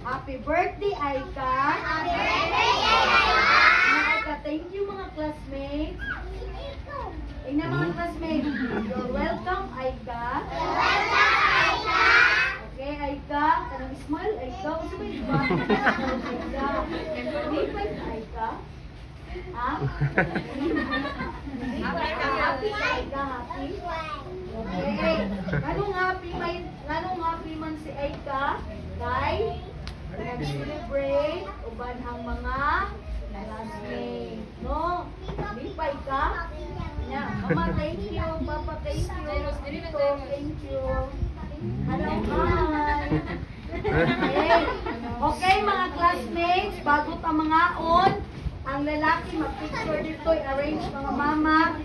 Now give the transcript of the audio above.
Happy birthday, Aika! Happy birthday, Aika! Thank you, mga classmates. Tingnan mga classmates. You're welcome, Aika. You're welcome, Aika. Okay, Aika. Kanang smile, Aika. Gusto ba yung smile? Aika. Lipay, Aika. Ha? Happy, Aika. Happy? Okay. Ganong happy man si Aika? Kay? Nag-celebrate uban ang mga classmates, no? Lipay ka? Yeah. Mama, thank you. Papa, thank you. Tito, thank you. Hello, hi. Okay, mga classmates, bago pa mga on, ang lalaki mag-picture dito, i-arrange mga mama.